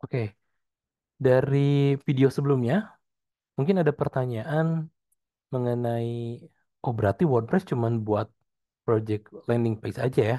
Oke, dari video sebelumnya mungkin ada pertanyaan mengenai, oh berarti WordPress cuman buat project landing page aja ya.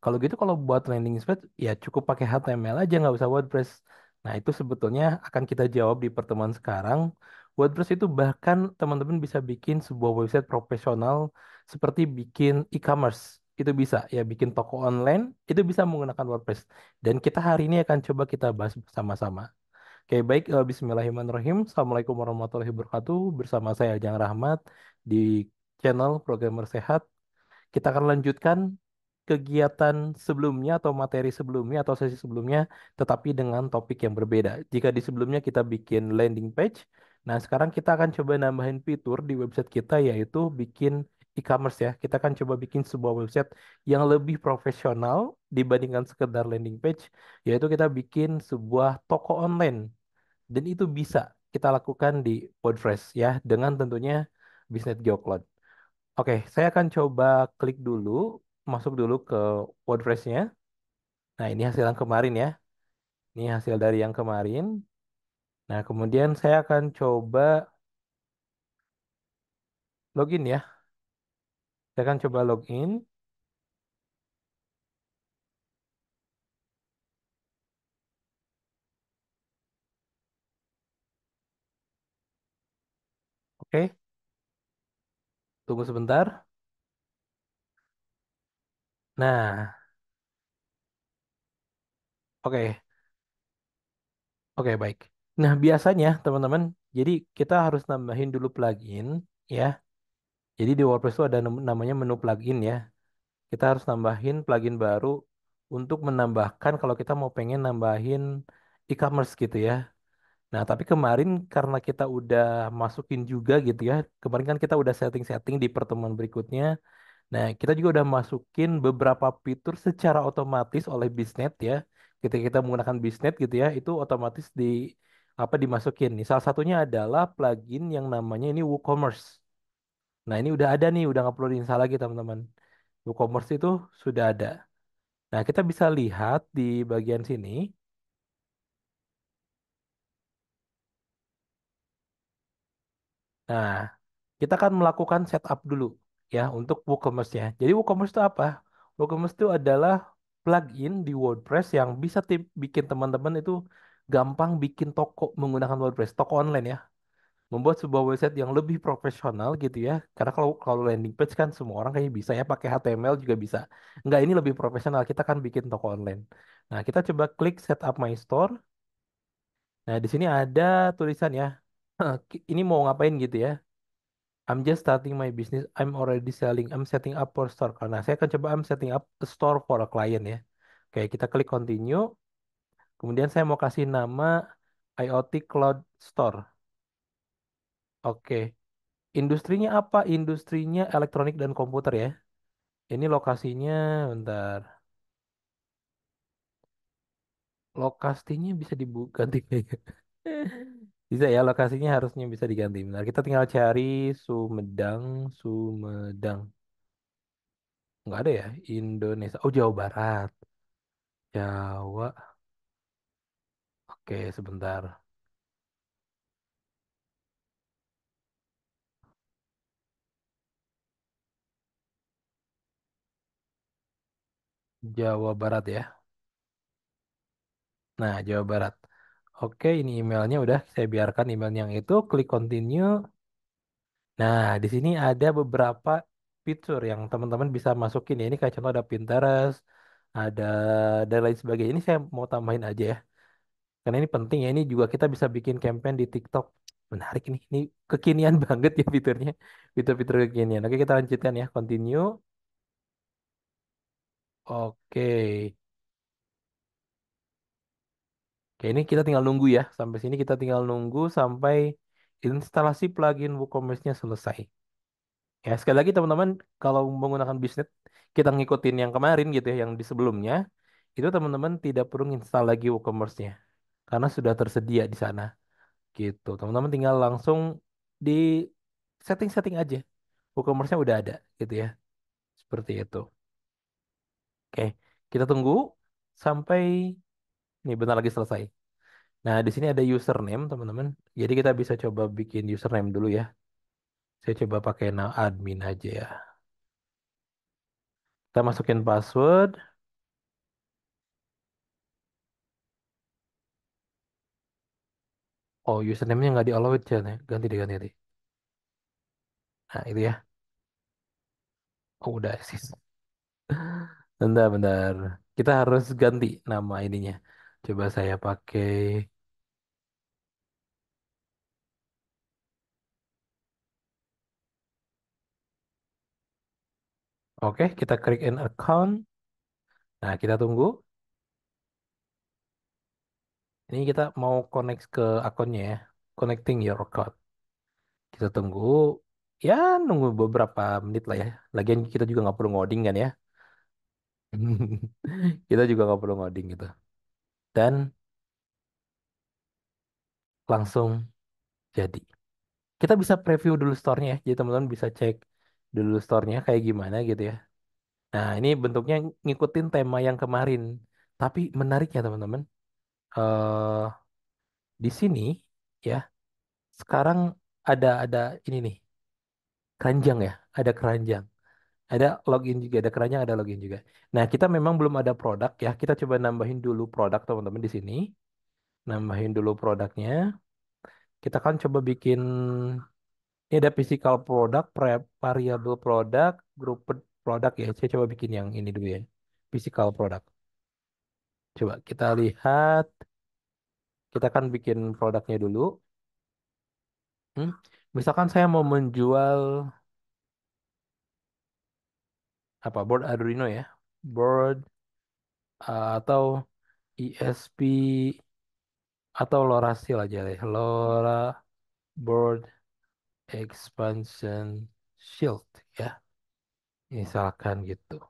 Kalau gitu kalau buat landing page ya cukup pakai HTML aja nggak usah WordPress. Nah itu sebetulnya akan kita jawab di pertemuan sekarang. WordPress itu bahkan teman-teman bisa bikin sebuah website profesional seperti bikin e-commerce. Itu bisa ya bikin toko online itu bisa menggunakan WordPress. Dan kita hari ini akan coba kita bahas bersama-sama. Oke, baik. Bismillahirrahmanirrahim. Assalamualaikum warahmatullahi wabarakatuh. Bersama saya Ajang Rahmat di channel Programmer Sehat. Kita akan lanjutkan kegiatan sebelumnya atau materi sebelumnya atau sesi sebelumnya, tetapi dengan topik yang berbeda. Jika di sebelumnya kita bikin landing page, nah sekarang kita akan coba nambahin fitur di website kita yaitu bikin e-commerce ya. Kita akan coba bikin sebuah website yang lebih profesional dibandingkan sekedar landing page, yaitu kita bikin sebuah toko online dan itu bisa kita lakukan di WordPress ya dengan tentunya Business Geocloud. Oke, saya akan coba klik dulu, masuk dulu ke WordPress-nya. Nah, ini hasil yang kemarin ya. Ini hasil dari yang kemarin. Nah, kemudian saya akan coba login ya. Saya akan coba login. Oke, tunggu sebentar. Nah, oke. Oke, baik. Nah, biasanya teman-teman, jadi kita harus nambahin dulu plugin ya. Jadi di WordPress itu ada namanya menu plugin ya. Kita harus nambahin plugin baru untuk menambahkan kalau kita mau pengen nambahin e-commerce gitu ya. Nah, tapi kemarin karena kita udah masukin juga gitu ya. Kemarin kan kita udah setting-setting di pertemuan berikutnya. Nah, kita juga udah masukin beberapa fitur secara otomatis oleh Biznet ya. Ketika kita menggunakan Biznet gitu ya, itu otomatis dimasukin nih. Salah satunya adalah plugin yang namanya ini WooCommerce. Nah, ini udah ada nih, udah nggak perlu diinstal lagi teman-teman. WooCommerce itu sudah ada. Nah, kita bisa lihat di bagian sini. Nah, kita akan melakukan setup dulu ya untuk WooCommerce-nya. Jadi WooCommerce itu apa? WooCommerce itu adalah plugin di WordPress yang bisa bikin teman-teman itu gampang bikin toko menggunakan WordPress, toko online ya. Membuat sebuah website yang lebih profesional gitu ya. Karena kalau kalau landing page kan semua orang kayaknya bisa ya, pakai HTML juga bisa. Enggak, ini lebih profesional. Kita kan bikin toko online. Nah, kita coba klik Setup My Store. Nah, di sini ada tulisan ya. Ini mau ngapain gitu ya. I'm just starting my business. I'm already selling. I'm setting up for store. Karena saya akan coba I'm setting up a store for a client ya. Oke, kita klik continue. Kemudian saya mau kasih nama IoT Cloud Store. Oke. Industrinya apa? Industrinya elektronik dan komputer ya. Ini lokasinya, bentar. Lokasinya bisa diganti kayaknya. Bisa ya, lokasinya harusnya bisa diganti. Bentar, kita tinggal cari Sumedang, Sumedang. Nggak ada ya, Indonesia. Oh, Jawa Barat. Jawa. Oke, sebentar. Jawa Barat ya. Nah, Jawa Barat. Oke, ini emailnya udah saya biarkan email yang itu. Klik continue. Nah, di sini ada beberapa fitur yang teman-teman bisa masukin ya. Ini kayak contoh ada Pinterest, ada dan lain sebagainya. Ini saya mau tambahin aja ya. Karena ini penting ya. Ini juga kita bisa bikin campaign di TikTok. Menarik nih. Ini kekinian banget ya fiturnya. Fitur-fitur kekinian. Oke, kita lanjutkan ya. Continue. Oke. Oke, ini kita tinggal nunggu ya. Sampai sini kita tinggal nunggu sampai instalasi plugin WooCommerce-nya selesai. Ya, sekali lagi teman-teman, kalau menggunakan bisnet, kita ngikutin yang kemarin gitu ya, yang di sebelumnya, itu teman-teman tidak perlu install lagi WooCommerce-nya. Karena sudah tersedia di sana. Gitu. Teman-teman tinggal langsung di setting-setting aja. WooCommerce-nya udah ada gitu ya. Seperti itu. Oke, kita tunggu sampai, nih bentar lagi selesai. Nah, di sini ada username, teman-teman. Jadi kita bisa coba bikin username dulu ya. Saya coba pakai admin aja ya. Kita masukin password. Oh, username-nya nggak di allow it, Chan, ya. Ganti deh, ganti deh. Nah, itu ya. Oh, udah sih. Bentar, bentar. Kita harus ganti nama ininya. Coba saya pakai. Oke, kita create an account. Nah, kita tunggu. Ini kita mau connect ke akunnya ya. Connecting your account. Kita tunggu. Ya, nunggu beberapa menit lah ya. Lagian kita juga nggak perlu ngoding kan ya. Kita juga nggak perlu ngoding gitu. Dan langsung jadi. Kita bisa preview dulu store-nya ya. Jadi teman-teman bisa cek dulu store-nya kayak gimana gitu ya. Nah, ini bentuknya ngikutin tema yang kemarin. Tapi menariknya teman-teman, eh di sini ya, sekarang ada ini nih, keranjang ya, ada keranjang. Ada login juga, ada keranjang, ada login juga. Nah, kita memang belum ada produk ya. Kita coba nambahin dulu produk teman-teman di sini. Nambahin dulu produknya. Kita kan coba bikin ini ada physical product, variable product, grouped product ya. Saya coba bikin yang ini dulu ya. Physical product. Coba kita lihat. Kita kan bikin produknya dulu. Hmm? Misalkan saya mau menjual apa board Arduino ya. Board atau ESP atau LoRa Seal aja deh. LoRa Board Expansion Shield ya. Misalkan gitu.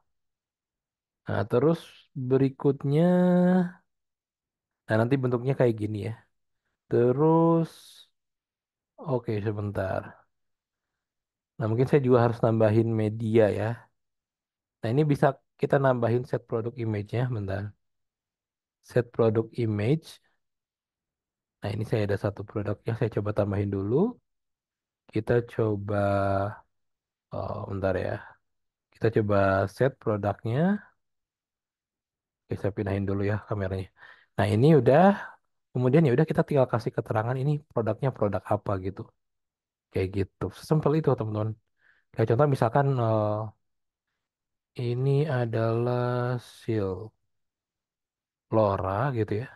Nah, terus berikutnya nah nanti bentuknya kayak gini ya. Terus oke sebentar. Nah, mungkin saya juga harus nambahin media ya. Nah, ini bisa kita nambahin set produk image-nya bentar. Set produk image. Nah, ini saya ada satu produknya. Saya coba tambahin dulu. Kita coba, oh, bentar ya. Kita coba set produknya. Oke, saya pindahin dulu ya kameranya. Nah, ini udah. Kemudian ya udah kita tinggal kasih keterangan ini produknya produk apa gitu. Kayak gitu. Sesimpel itu, teman-teman. Kayak contoh misalkan ini adalah seal LoRa gitu ya.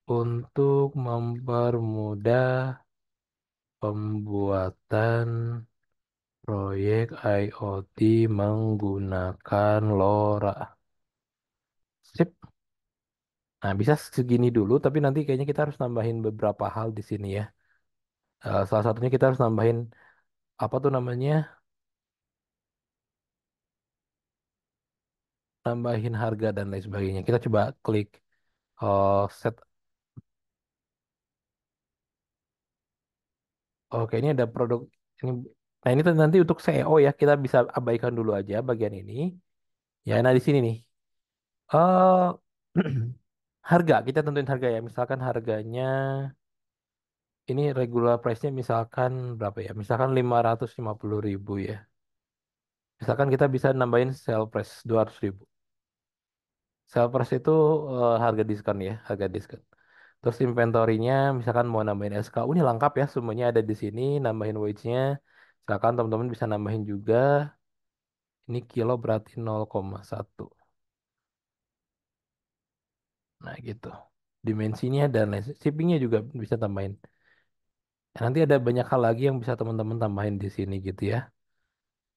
Untuk mempermudah pembuatan proyek IoT menggunakan LoRa. Sip. Nah, bisa segini dulu, tapi nanti kayaknya kita harus nambahin beberapa hal di sini ya. Salah satunya kita harus nambahin apa tuh namanya? Nambahin harga dan lain sebagainya. Kita coba klik set. Oke, ini ada produk ini. Nah, ini tuh nanti untuk SEO ya, kita bisa abaikan dulu aja bagian ini. Ya, nah di sini nih. Eh harga, kita tentuin harga ya. Misalkan harganya ini regular price-nya misalkan berapa ya? Misalkan 550.000 ya. Misalkan kita bisa nambahin sale price 200.000. Sale price itu harga diskon ya, harga diskon. Terus inventory-nya misalkan mau nambahin SKU ini lengkap ya, semuanya ada di sini, nambahin wage-nya. Misalkan teman-teman bisa nambahin juga, ini kilo berarti 0,1. Nah gitu. Dimensinya dan lain. Shipping-nya juga bisa tambahin. Nanti ada banyak hal lagi yang bisa teman-teman tambahin di sini gitu ya.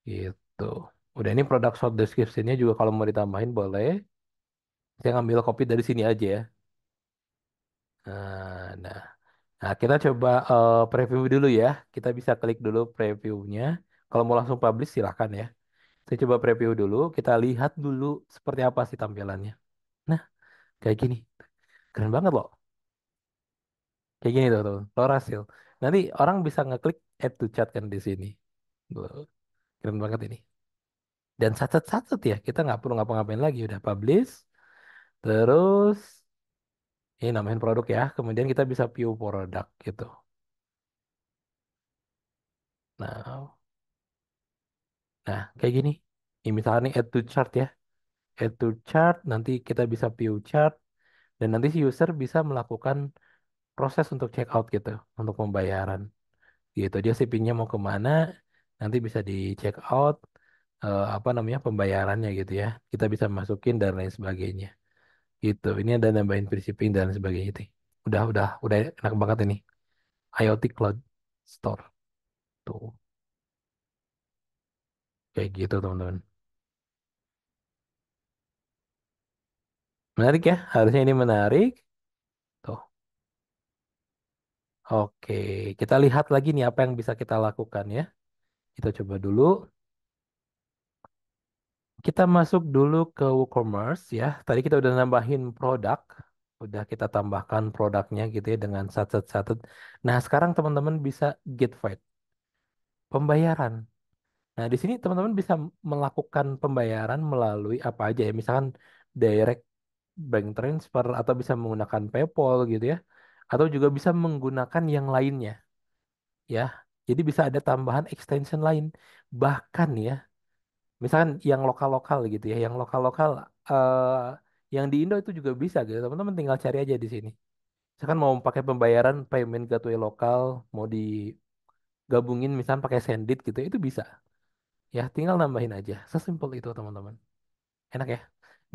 Gitu. Udah ini produk short description-nya juga kalau mau ditambahin boleh. Saya ngambil copy dari sini aja ya. Nah, nah, kita coba preview dulu ya. Kita bisa klik dulu previewnya. Kalau mau langsung publish silahkan ya. Saya coba preview dulu. Kita lihat dulu seperti apa sih tampilannya. Nah, kayak gini. Keren banget loh. Kayak gini tuh, tuh. Lorasil. Nanti orang bisa ngeklik add to chat kan di sini. Tuh, keren banget ini. Dan sat-sat ya. Kita nggak perlu ngapa-ngapain lagi. Udah publish. Terus Ini nambahin produk ya. Kemudian kita bisa view produk gitu. Nah, kayak gini. Ini misalnya nih add to chart ya. Add to chart, nanti kita bisa view chart. Dan nanti si user bisa melakukan proses untuk check out gitu. Untuk pembayaran. Gitu. Dia shippingnya mau kemana. Nanti bisa di check out. Apa namanya pembayarannya gitu ya. Kita bisa masukin dan lain sebagainya. Gitu. Ini ada nambahin free shipping dan sebagainya itu. Udah enak banget ini. IoT Cloud Store. Tuh. Kayak gitu teman-teman. Menarik ya, harusnya ini menarik. Tuh, oke. Kita lihat lagi nih apa yang bisa kita lakukan ya. Kita coba dulu. Kita masuk dulu ke WooCommerce ya. Tadi kita udah nambahin produk. Udah kita tambahkan produknya gitu ya dengan satu. Nah, sekarang teman-teman bisa get paid. Pembayaran. Nah, di sini teman-teman bisa melakukan pembayaran melalui apa aja ya. Misalkan direct bank transfer atau bisa menggunakan PayPal gitu ya. Atau juga bisa menggunakan yang lainnya. Ya. Jadi bisa ada tambahan extension lain. Bahkan ya, misalkan yang lokal-lokal gitu ya, yang lokal-lokal yang di Indo itu juga bisa gitu. Teman-teman tinggal cari aja di sini. Misalkan mau pakai pembayaran payment gateway lokal, mau digabungin misalkan pakai Sendit gitu, itu bisa. Ya, tinggal nambahin aja. Sesimpel itu, teman-teman. Enak ya.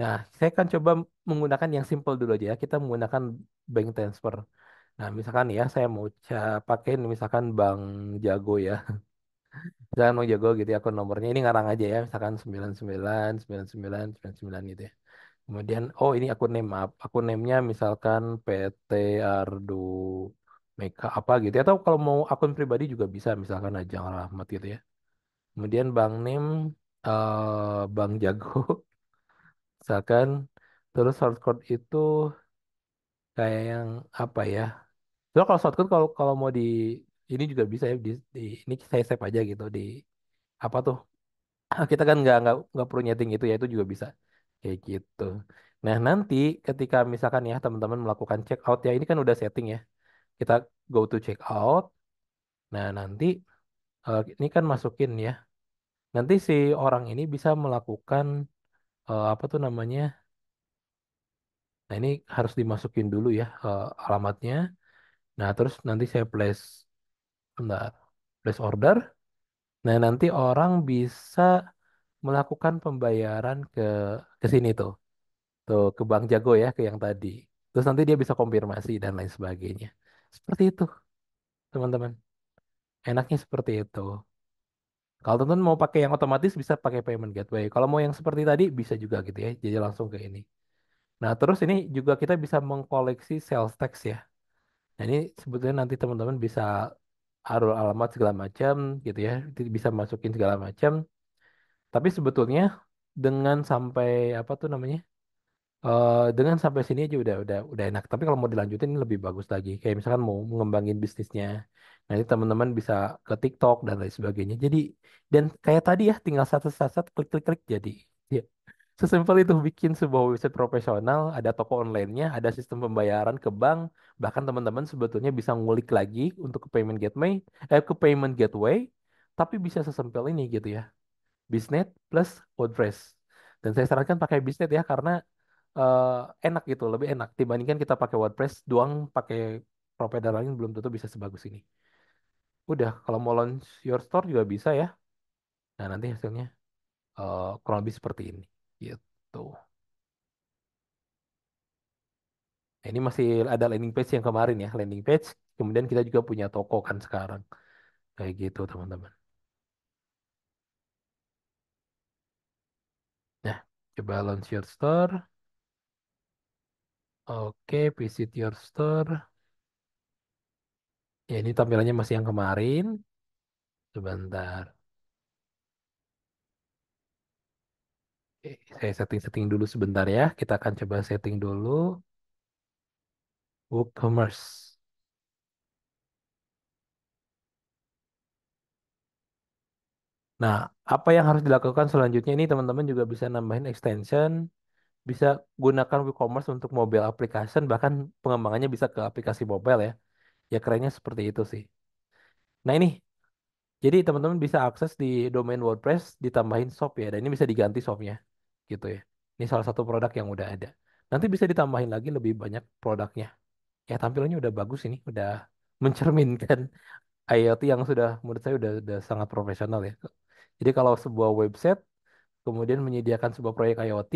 Nah, saya akan coba menggunakan yang simple dulu aja ya. Kita menggunakan bank transfer. Nah, misalkan ya, saya mau pakai misalkan Bank Jago ya. Misalkan mau jago gitu ya akun nomornya ini ngarang aja ya misalkan 999999 gitu ya. Kemudian oh ini akun name maaf. Akun name-nya misalkan PT Ardo Meka apa gitu ya. Atau kalau mau akun pribadi juga bisa misalkan Ajang Rahmat gitu ya. Kemudian bank name Bank Jago misalkan terus short code itu kayak yang apa ya. Terus kalau short code kalau mau di ini juga bisa ya ini saya save aja gitu di apa tuh. Kita kan nggak perlu nyeting itu ya itu juga bisa kayak gitu. Nah nanti ketika misalkan ya teman-teman melakukan check out ya ini kan udah setting ya. Kita go to check out. Nah nanti ini kan masukin ya. Nanti si orang ini bisa melakukan apa tuh namanya? Nah ini harus dimasukin dulu ya alamatnya. Nah terus nanti saya bentar, place order. Nah nanti orang bisa melakukan pembayaran ke sini tuh. Tuh, ke Bank Jago ya, ke yang tadi. Terus nanti dia bisa konfirmasi dan lain sebagainya. Seperti itu, teman-teman. Enaknya seperti itu. Kalau teman-teman mau pakai yang otomatis bisa pakai payment gateway. Kalau mau yang seperti tadi bisa juga gitu ya. Jadi langsung ke ini. Nah, terus ini juga kita bisa mengkoleksi sales tax ya. Nah, ini sebetulnya nanti teman-teman bisa taruh alamat segala macam gitu ya. Bisa masukin segala macam. Tapi sebetulnya dengan sampai apa tuh namanya? Dengan sampai sini aja udah enak. Tapi kalau mau dilanjutin ini lebih bagus lagi. Kayak misalkan mau mengembangin bisnisnya. Nanti teman-teman bisa ke TikTok dan lain sebagainya. Jadi dan kayak tadi ya tinggal satu klik klik klik jadi. Ya. Sesimpel itu bikin sebuah website profesional, ada toko online-nya, ada sistem pembayaran ke bank, bahkan teman-teman sebetulnya bisa ngulik lagi untuk ke payment gateway, tapi bisa sesimpel ini gitu ya. Biznet plus WordPress. Dan saya sarankan pakai Biznet ya karena eh, enak gitu, lebih enak dibandingkan kita pakai WordPress doang, pakai provider lain belum tentu bisa sebagus ini. Udah, kalau mau launch your store juga bisa ya. Nah, nanti hasilnya kurang lebih seperti ini. Gitu. Nah, ini masih ada landing page yang kemarin ya, landing page. Kemudian kita juga punya toko kan sekarang. Kayak gitu, teman-teman. Nah, coba launch your store. Oke, visit your store. Ya, ini tampilannya masih yang kemarin. Sebentar. Oke, saya setting-setting dulu sebentar ya. Kita akan coba setting dulu. WooCommerce. Nah, apa yang harus dilakukan selanjutnya ini teman-teman juga bisa nambahin extension. bisa gunakan WooCommerce untuk mobile application, bahkan pengembangannya bisa ke aplikasi mobile ya. Ya kerennya seperti itu sih. Nah ini, jadi teman-teman bisa akses di domain WordPress, ditambahin shop ya, dan ini bisa diganti shopnya, gitu ya. Ini salah satu produk yang udah ada. Nanti bisa ditambahin lagi lebih banyak produknya. Ya tampilannya udah bagus ini, udah mencerminkan IoT yang sudah menurut saya udah sangat profesional ya. Jadi kalau sebuah website kemudian menyediakan sebuah proyek IoT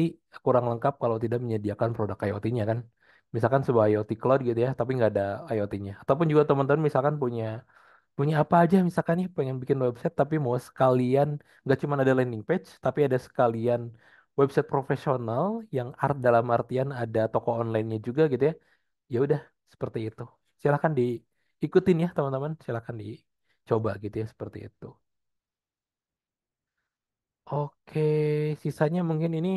kurang lengkap kalau tidak menyediakan produk IoT-nya kan. Misalkan sebuah IoT cloud gitu ya, tapi nggak ada IoT-nya. Ataupun juga teman-teman misalkan punya punya apa aja misalkan nih pengen bikin website tapi mau sekalian nggak cuma ada landing page tapi ada sekalian website profesional yang art dalam artian ada toko online-nya juga gitu ya. Ya udah seperti itu. Silahkan diikutin ya teman-teman, silahkan dicoba gitu ya seperti itu. Oke, sisanya mungkin ini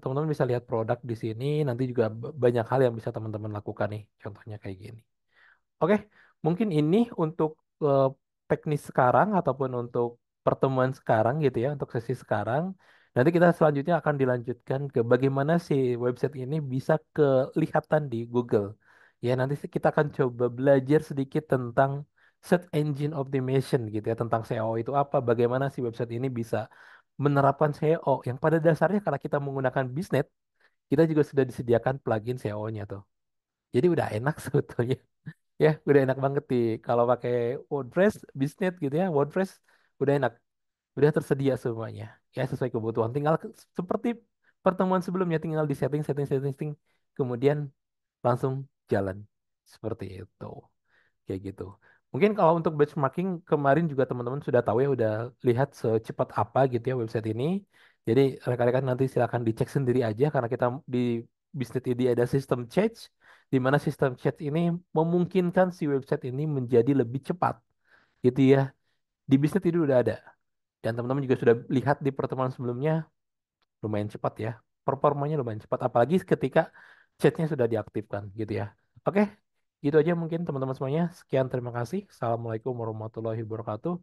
teman-teman bisa lihat produk di sini. Nanti juga banyak hal yang bisa teman-teman lakukan nih. Contohnya kayak gini. Oke, mungkin ini untuk eh, teknis sekarang ataupun untuk pertemuan sekarang gitu ya, untuk sesi sekarang. Nanti kita selanjutnya akan dilanjutkan ke bagaimana si website ini bisa kelihatan di Google. Ya, nanti kita akan coba belajar sedikit tentang search engine optimization gitu ya, tentang SEO itu apa, bagaimana si website ini bisa menerapkan SEO yang pada dasarnya karena kita menggunakan Bisnet, kita juga sudah disediakan plugin SEO-nya tuh. Jadi udah enak sebetulnya. Ya, udah enak banget di kalau pakai WordPress, Bisnet gitu ya, WordPress udah enak, udah tersedia semuanya. Ya, sesuai kebutuhan. Tinggal seperti pertemuan sebelumnya, tinggal di setting, setting, setting, setting, kemudian langsung jalan. Seperti itu. Kayak gitu. Mungkin kalau untuk benchmarking kemarin juga teman-teman sudah tahu ya, udah lihat secepat apa gitu ya website ini. Jadi rekan-rekan nanti silakan dicek sendiri aja karena kita di bisnis ini ada sistem chat di mana sistem chat ini memungkinkan si website ini menjadi lebih cepat gitu ya. Di bisnis itu udah ada dan teman-teman juga sudah lihat di pertemuan sebelumnya lumayan cepat ya. Performanya lumayan cepat apalagi ketika chatnya sudah diaktifkan gitu ya. Oke, gitu aja mungkin teman-teman semuanya. Sekian terima kasih. Assalamualaikum warahmatullahi wabarakatuh.